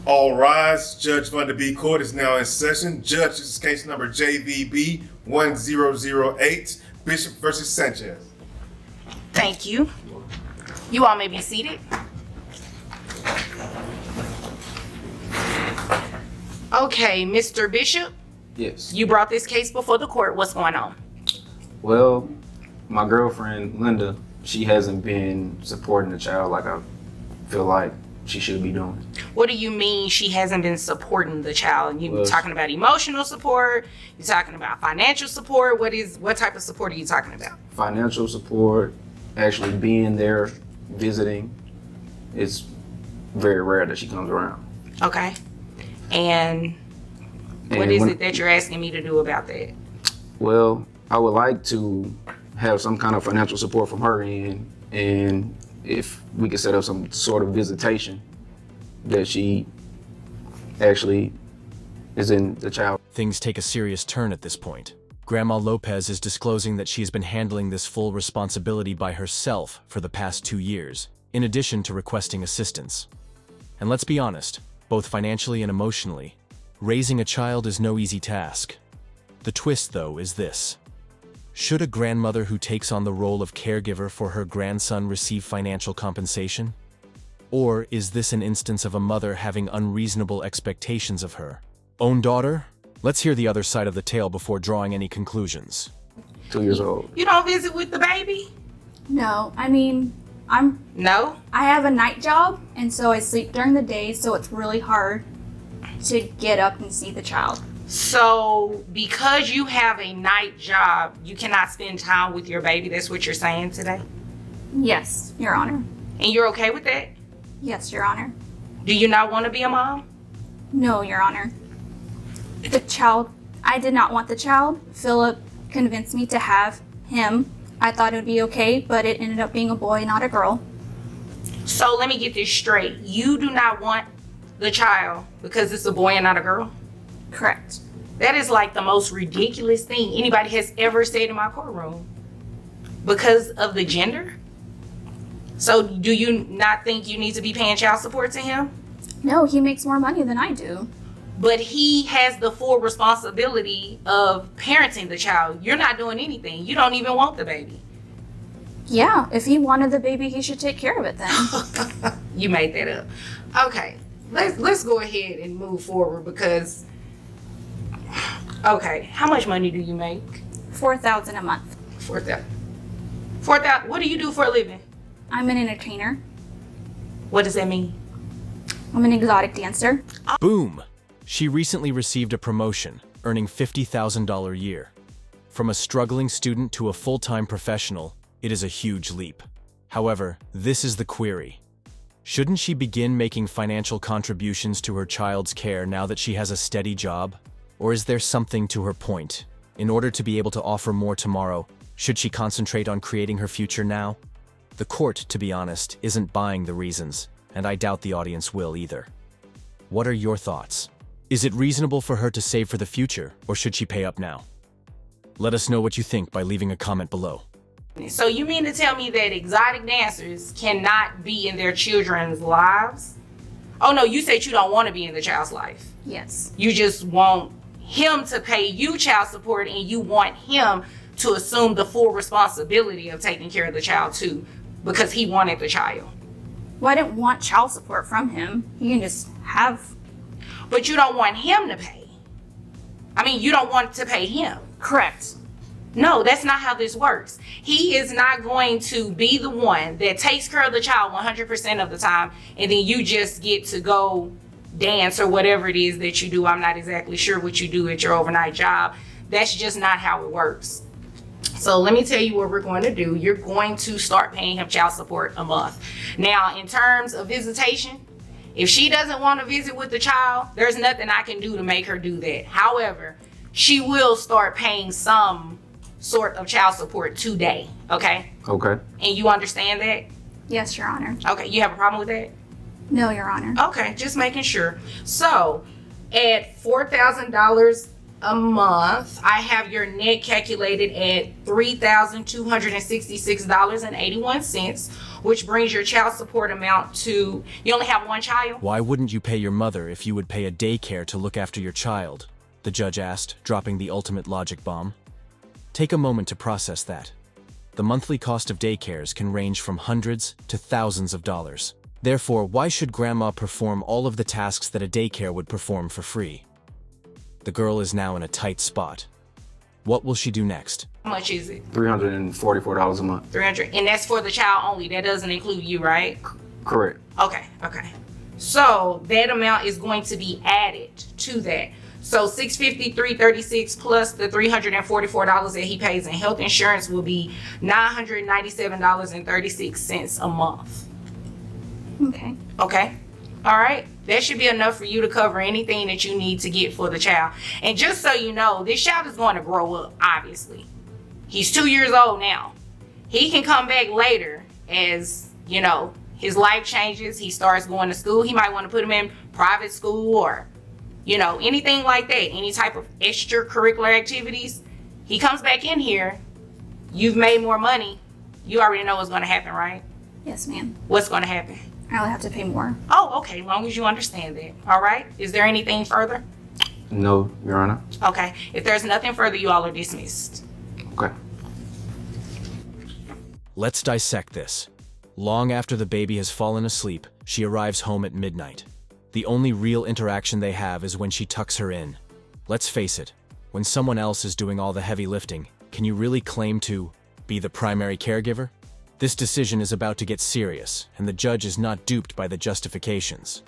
All rise. Judge Van der B Court is now in session. Judge, this is case number JVB 1008, Bishop versus Sanchez. Thank you. You all may be seated. Okay, Mr. Bishop, Yes. you brought this case before the court. What's going on? Well, my girlfriend, Linda, she hasn't been supporting the child like I feel like she should be doing. What do you mean she hasn't been supporting the child? You Well, talking about emotional support? You talking about financial support? What type of support are you talking about? Financial support, actually being there, visiting. It's very rare that she comes around. Okay. And what And is when- it that you're asking me to do about that? Well, I would like to have some kind of financial support from her end, and if we could set up some sort of visitation that she actually is in the child. Things take a serious turn at this point. Grandma Lopez is disclosing that she's been handling this full responsibility by herself for the past 2 years, in addition to requesting assistance. And let's be honest, both financially and emotionally, raising a child is no easy task. The twist, though, is this. Should a grandmother who takes on the role of caregiver for her grandson receive financial compensation? Or is this an instance of a mother having unreasonable expectations of her own daughter? Let's hear the other side of the tale before drawing any conclusions. 2 years old. You don't visit with the baby? No, No? I have a night job, and so I sleep during the day, so it's really hard to get up and see the child. So because you have a night job, you cannot spend time with your baby? That's what you're saying today? Yes, Your Honor. And you're okay with that? Yes, Your Honor. Do you not want to be a mom? No, Your Honor. I did not want the child. Philip convinced me to have him. I thought it would be okay, but it ended up being a boy, not a girl. So let me get this straight. You do not want the child because it's a boy and not a girl? Correct. That is like the most ridiculous thing anybody has ever said in my courtroom. Because of the gender? So do you not think you need to be paying child support to him? No, he makes more money than I do. But he has the full responsibility of parenting the child. You're not doing anything. You don't even want the baby. Yeah, if he wanted the baby, he should take care of it then. You made that up. Okay, let's go ahead and move forward because, okay, how much money do you make? $4,000 a month. 4,000. 4,000. What do you do for a living? I'm an entertainer. What does that mean? I'm an exotic dancer. Boom! She recently received a promotion, earning $50,000 a year. From a struggling student to a full-time professional, it is a huge leap. However, this is the query. Shouldn't she begin making financial contributions to her child's care now that she has a steady job? Or is there something to her point? In order to be able to offer more tomorrow, should she concentrate on creating her future now? The court, to be honest, isn't buying the reasons, and I doubt the audience will either. What are your thoughts? Is it reasonable for her to save for the future, or should she pay up now? Let us know what you think by leaving a comment below. So you mean to tell me that exotic dancers cannot be in their children's lives? Oh no, you said you don't want to be in the child's life. Yes. You just want him to pay you child support and you want him to assume the full responsibility of taking care of the child too because he wanted the child. Well, I didn't want child support from him. He can just have... But you don't want him to pay. I mean, you don't want to pay him. Correct. No, that's not how this works. He is not going to be the one that takes care of the child 100% of the time and then you just get to go dance or whatever it is that you do. I'm not exactly sure what you do at your overnight job. That's just not how it works. So let me tell you what we're going to do. You're going to start paying him child support a month. Now, in terms of visitation, if she doesn't want to visit with the child, there's nothing I can do to make her do that. However, she will start paying some sort of child support today, okay? Okay. And you understand that? Yes, Your Honor. Okay, you have a problem with that? No, Your Honor. Okay, just making sure. So, at $4,000 a month, I have your net calculated at $3,266.81, which brings your child support amount to, you only have one child? Why wouldn't you pay your mother if you would pay a daycare to look after your child? The judge asked, dropping the ultimate logic bomb. Take a moment to process that. The monthly cost of daycares can range from hundreds to thousands of dollars. Therefore, why should grandma perform all of the tasks that a daycare would perform for free? The girl is now in a tight spot. What will she do next? How much is it? $344 a month. 300, and that's for the child only. That doesn't include you, right? Correct. Okay. So that amount is going to be added to that. So $653.36 plus the $344 that he pays in health insurance will be $997.36 a month. Okay. Okay. All right. That should be enough for you to cover anything that you need to get for the child. And just so you know, this child is going to grow up, obviously. He's 2 years old now. He can come back later as, you know, his life changes. He starts going to school. He might want to put him in private school or, you know, anything like that. Any type of extracurricular activities. He comes back in here. You've made more money. You already know what's going to happen, right? Yes, ma'am. What's going to happen? I'll have to pay more. Oh, okay. As long as you understand that. All right. Is there anything further? No, Your Honor. Okay. If there's nothing further, you all are dismissed. Okay. Let's dissect this. Long after the baby has fallen asleep, she arrives home at midnight. The only real interaction they have is when she tucks her in. Let's face it, when someone else is doing all the heavy lifting, can you really claim to be the primary caregiver? This decision is about to get serious, and the judge is not duped by the justifications.